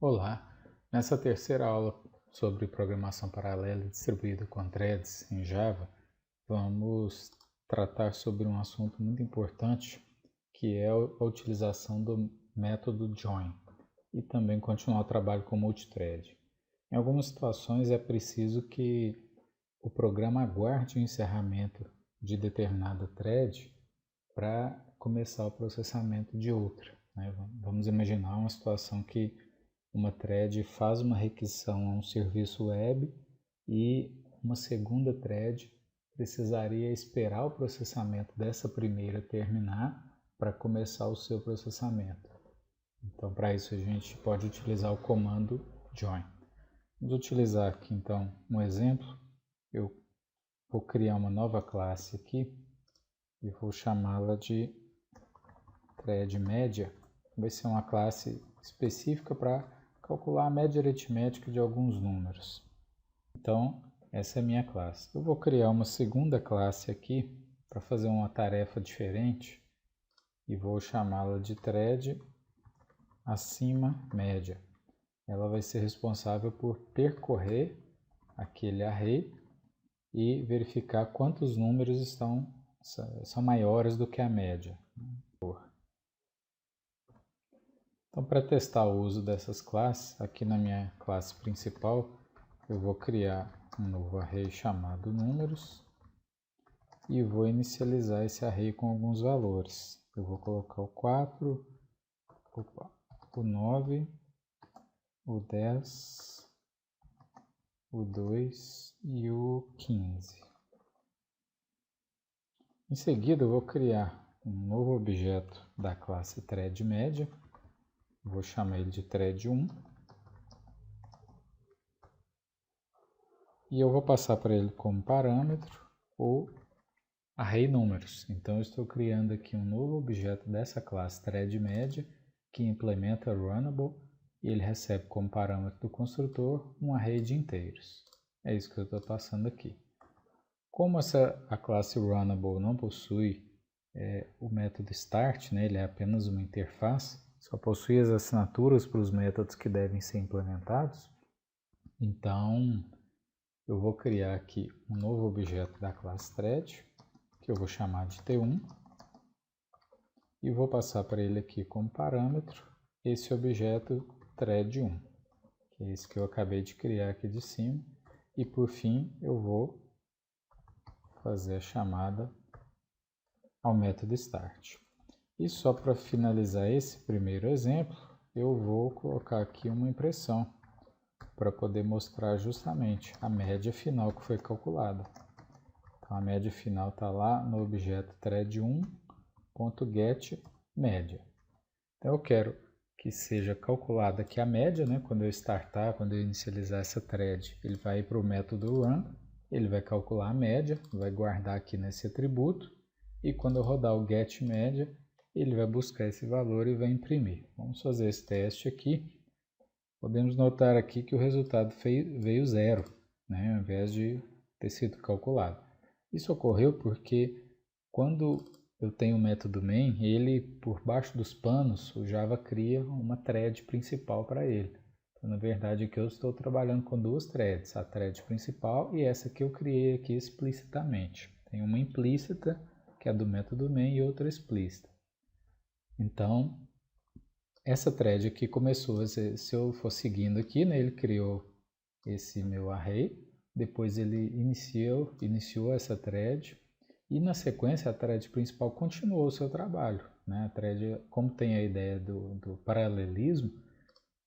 Olá! Nessa terceira aula sobre programação paralela distribuída com threads em Java, vamos tratar sobre um assunto muito importante, que é a utilização do método join, e também continuar o trabalho com multithread. Em algumas situações é preciso que o programa aguarde o encerramento de determinada thread para começar o processamento de outra, né? Vamos imaginar uma situação que uma thread faz uma requisição a um serviço web e uma segunda thread precisaria esperar o processamento dessa primeira terminar para começar o seu processamento. Então, para isso a gente pode utilizar o comando join. Vamos utilizar aqui então um exemplo. Eu vou criar uma nova classe aqui e vou chamá-la de thread média. Vai ser uma classe específica para calcular a média aritmética de alguns números. Então, essa é a minha classe. Eu vou criar uma segunda classe aqui para fazer uma tarefa diferente e vou chamá-la de thread acima média. Ela vai ser responsável por percorrer aquele array e verificar quantos números são maiores do que a média. Então, para testar o uso dessas classes, aqui na minha classe principal, eu vou criar um novo array chamado números e vou inicializar esse array com alguns valores. Eu vou colocar o 4, o 9, o 10, o 2 e o 15. Em seguida, eu vou criar um novo objeto da classe thread média. Vou chamar ele de thread 1. E eu vou passar para ele como parâmetro o array números. Então eu estou criando aqui um novo objeto dessa classe thread média que implementa runnable e ele recebe como parâmetro do construtor um array de inteiros. É isso que eu estou passando aqui. Como a classe runnable não possui o método start, né, ele é apenas uma interface, só possui as assinaturas para os métodos que devem ser implementados, então eu vou criar aqui um novo objeto da classe thread, que eu vou chamar de T1, e vou passar para ele aqui como parâmetro esse objeto thread1, que é esse que eu acabei de criar aqui de cima, e por fim eu vou fazer a chamada ao método start. E só para finalizar esse primeiro exemplo, eu vou colocar aqui uma impressão para poder mostrar justamente a média final que foi calculada. Então, a média final está lá no objeto thread1.getMédia. Então, eu quero que seja calculada aqui a média, né? Quando eu startar, quando eu inicializar essa thread, ele vai para o método run, ele vai calcular a média, vai guardar aqui nesse atributo, e quando eu rodar o getMédia, ele vai buscar esse valor e vai imprimir. Vamos fazer esse teste aqui. Podemos notar aqui que o resultado veio 0, né, ao invés de ter sido calculado. Isso ocorreu porque quando eu tenho o método main, ele, por baixo dos panos, o Java cria uma thread principal para ele. Então, na verdade, aqui eu estou trabalhando com duas threads, a thread principal e essa que eu criei aqui explicitamente. Tem uma implícita, que é a do método main, e outra explícita. Então, essa thread aqui começou, se eu for seguindo aqui, né, ele criou esse meu array, depois ele iniciou essa thread, e na sequência a thread principal continuou o seu trabalho, né? A thread, como tem a ideia do paralelismo,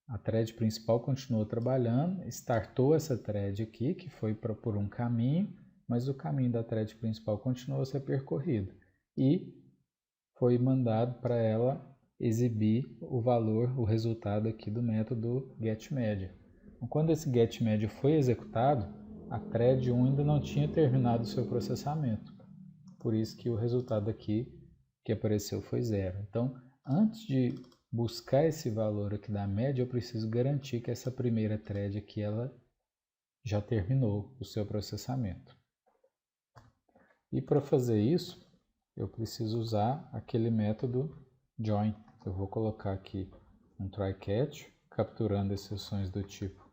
a thread principal continuou trabalhando, startou essa thread aqui, que foi por um caminho, mas o caminho da thread principal continuou a ser percorrido, e foi mandado para ela exibir o valor, o resultado aqui do método getMédia. Então, quando esse getMédia foi executado, a thread 1 ainda não tinha terminado o seu processamento. Por isso que o resultado aqui que apareceu foi 0. Então, antes de buscar esse valor aqui da média, eu preciso garantir que essa primeira thread aqui ela já terminou o seu processamento. E para fazer isso, eu preciso usar aquele método join. Eu vou colocar aqui um try catch, capturando exceções do tipo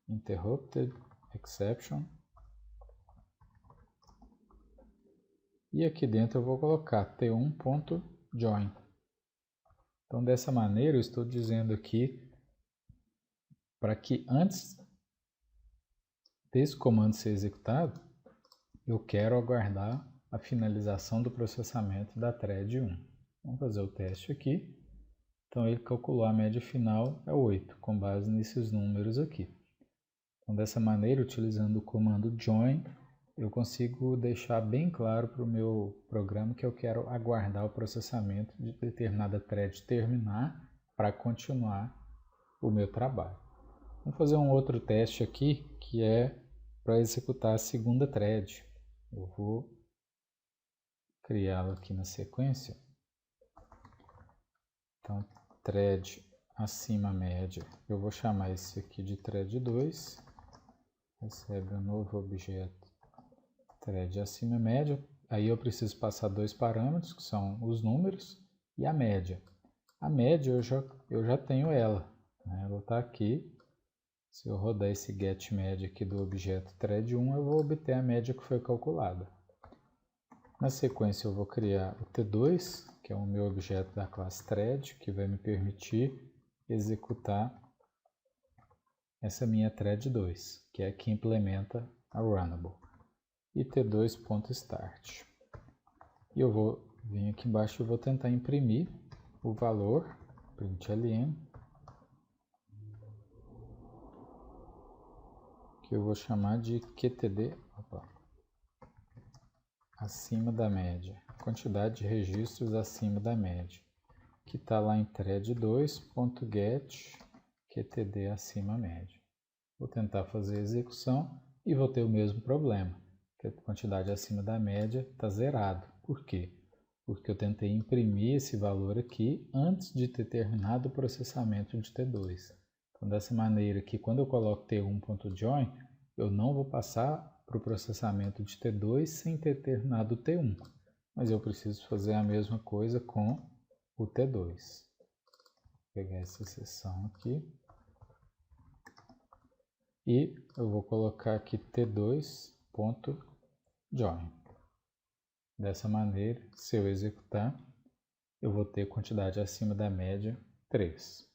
interrupted exception. E aqui dentro eu vou colocar t1.join. Então dessa maneira eu estou dizendo aqui para que antes desse comando ser executado, eu quero aguardar a finalização do processamento da thread 1. Vamos fazer o teste aqui. Então ele calculou a média final é 8, com base nesses números aqui. Então dessa maneira, utilizando o comando join, eu consigo deixar bem claro para o meu programa que eu quero aguardar o processamento de determinada thread terminar para continuar o meu trabalho. Vamos fazer um outro teste aqui, que é para executar a segunda thread. Eu vou criá-la aqui na sequência. Então, thread acima média, eu vou chamar esse aqui de thread 2. Recebe um novo objeto thread acima média. Aí eu preciso passar dois parâmetros, que são os números e a média. A média eu já tenho ela, né? Ela está aqui. Se eu rodar esse getMédia aqui do objeto thread 1, eu vou obter a média que foi calculada. Na sequência eu vou criar o T2, que é o meu objeto da classe thread, que vai me permitir executar essa minha thread 2, que é a que implementa a Runnable. E T2.start. E eu vou vir aqui embaixo e vou tentar imprimir o valor, println, que eu vou chamar de QTD, acima da média, quantidade de registros acima da média, que está lá em thread2.get QTD acima média. Vou tentar fazer a execução e vou ter o mesmo problema, que a quantidade acima da média está zerado. Por quê? Porque eu tentei imprimir esse valor aqui antes de ter terminado o processamento de T2. Então, dessa maneira aqui, quando eu coloco T1.join, eu não vou passar para o processamento de T2 sem ter terminado o T1. Mas eu preciso fazer a mesma coisa com o T2. Vou pegar essa seção aqui. E eu vou colocar aqui T2.join. Dessa maneira, se eu executar, eu vou ter quantidade acima da média 3.